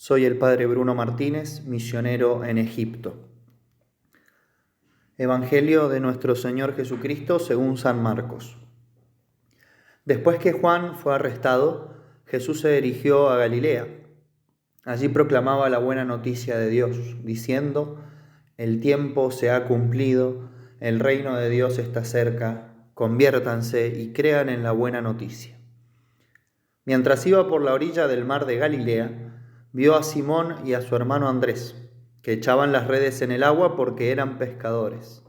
Soy el padre Bruno Martínez, misionero en Egipto. Evangelio de nuestro Señor Jesucristo según San Marcos. Después que Juan fue arrestado, Jesús se dirigió a Galilea. Allí proclamaba la buena noticia de Dios, diciendo: el tiempo se ha cumplido, el reino de Dios está cerca, conviértanse y crean en la buena noticia. Mientras iba por la orilla del mar de Galilea, vio a Simón y a su hermano Andrés, que echaban las redes en el agua porque eran pescadores.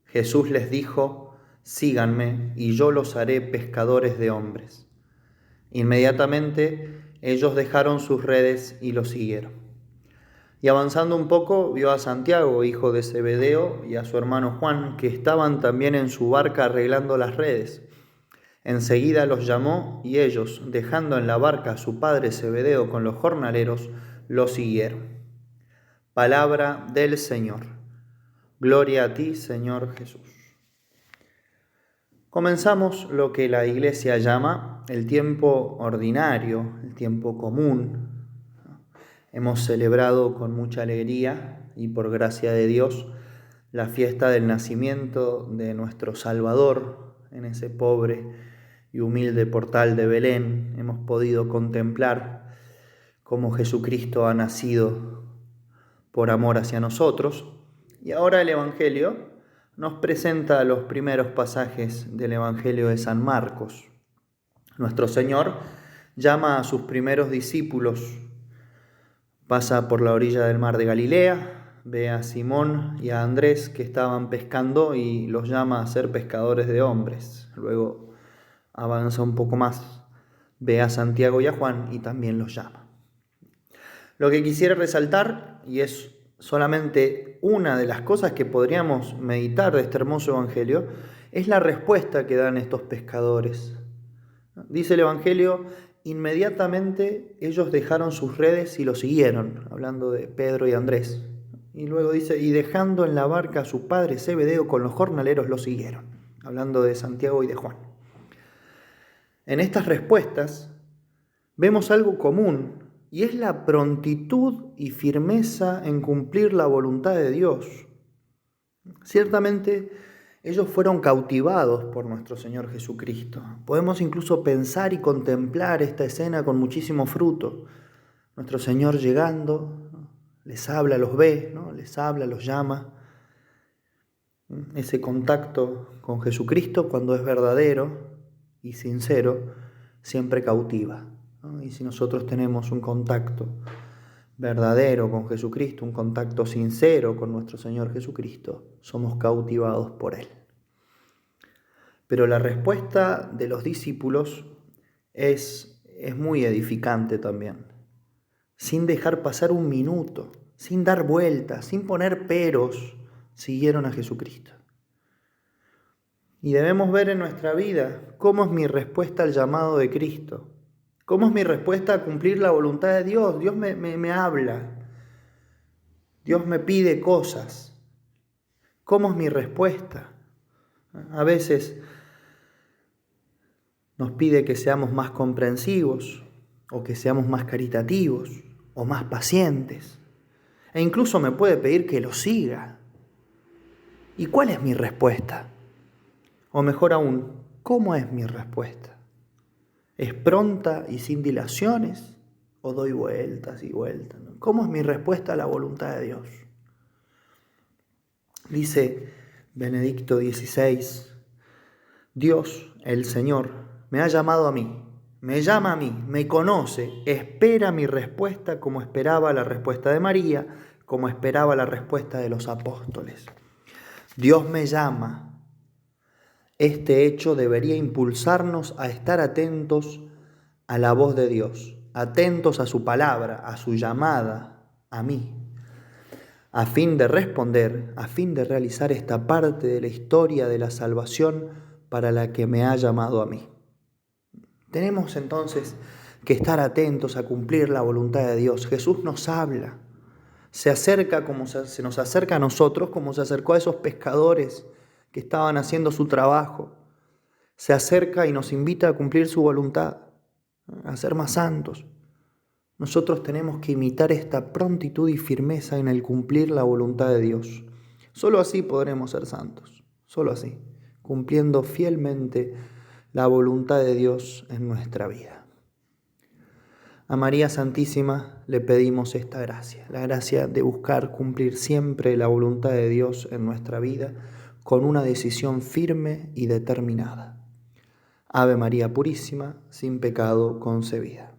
Jesús les dijo: síganme y yo los haré pescadores de hombres. Inmediatamente ellos dejaron sus redes y lo siguieron. Y avanzando un poco, vio a Santiago, hijo de Zebedeo, y a su hermano Juan, que estaban también en su barca arreglando las redes. Enseguida los llamó y ellos, dejando en la barca a su padre Zebedeo con los jornaleros, lo siguieron. Palabra del Señor. Gloria a ti, Señor Jesús. Comenzamos lo que la Iglesia llama el tiempo ordinario, el tiempo común. Hemos celebrado con mucha alegría y por gracia de Dios la fiesta del nacimiento de nuestro Salvador en ese pobre y humilde portal de Belén. Hemos podido contemplar cómo Jesucristo ha nacido por amor hacia nosotros. Y ahora el Evangelio nos presenta los primeros pasajes del Evangelio de San Marcos. Nuestro Señor llama a sus primeros discípulos, pasa por la orilla del mar de Galilea, ve a Simón y a Andrés que estaban pescando y los llama a ser pescadores de hombres. Luego avanza un poco más, ve a Santiago y a Juan y también los llama. Lo que quisiera resaltar, y es solamente una de las cosas que podríamos meditar de este hermoso evangelio, es la respuesta que dan estos pescadores. Dice el evangelio: inmediatamente ellos dejaron sus redes y lo siguieron, hablando de Pedro y Andrés. Y luego dice: y dejando en la barca a su padre Zebedeo con los jornaleros lo siguieron, hablando de Santiago y de Juan. En estas respuestas vemos algo común, y es la prontitud y firmeza en cumplir la voluntad de Dios. Ciertamente, ellos fueron cautivados por nuestro Señor Jesucristo. Podemos incluso pensar y contemplar esta escena con muchísimo fruto. Nuestro Señor llegando, les habla, los ve, ¿no? Les habla, los llama. Ese contacto con Jesucristo, cuando es verdadero y sincero, siempre cautiva, ¿no? Y si nosotros tenemos un contacto verdadero con Jesucristo, un contacto sincero con nuestro Señor Jesucristo, somos cautivados por Él. Pero la respuesta de los discípulos es muy edificante también. Sin dejar pasar un minuto, sin dar vueltas, sin poner peros, siguieron a Jesucristo. Y debemos ver en nuestra vida cómo es mi respuesta al llamado de Cristo. ¿Cómo es mi respuesta a cumplir la voluntad de Dios? Dios me habla. Dios me pide cosas. ¿Cómo es mi respuesta? A veces nos pide que seamos más comprensivos, o que seamos más caritativos, o más pacientes. E incluso me puede pedir que lo siga. ¿Y cuál es mi respuesta? O mejor aún, ¿cómo es mi respuesta? ¿Es pronta y sin dilaciones? ¿O doy vueltas y vueltas? ¿Cómo es mi respuesta a la voluntad de Dios? Dice Benedicto XVI: Dios, el Señor, me ha llamado a mí, me llama a mí, me conoce, espera mi respuesta como esperaba la respuesta de María, como esperaba la respuesta de los apóstoles. Dios me llama. Este hecho debería impulsarnos a estar atentos a la voz de Dios, atentos a su palabra, a su llamada, a mí, a fin de responder, a fin de realizar esta parte de la historia de la salvación para la que me ha llamado a mí. Tenemos entonces que estar atentos a cumplir la voluntad de Dios. Jesús nos habla, se acerca como se nos acerca a nosotros, como se acercó a esos pescadores que estaban haciendo su trabajo. Se acerca y nos invita a cumplir su voluntad, a ser más santos. Nosotros tenemos que imitar esta prontitud y firmeza en el cumplir la voluntad de Dios. Solo así podremos ser santos, solo así, cumpliendo fielmente la voluntad de Dios en nuestra vida. A María Santísima le pedimos esta gracia, la gracia de buscar cumplir siempre la voluntad de Dios en nuestra vida con una decisión firme y determinada. Ave María Purísima, sin pecado concebida.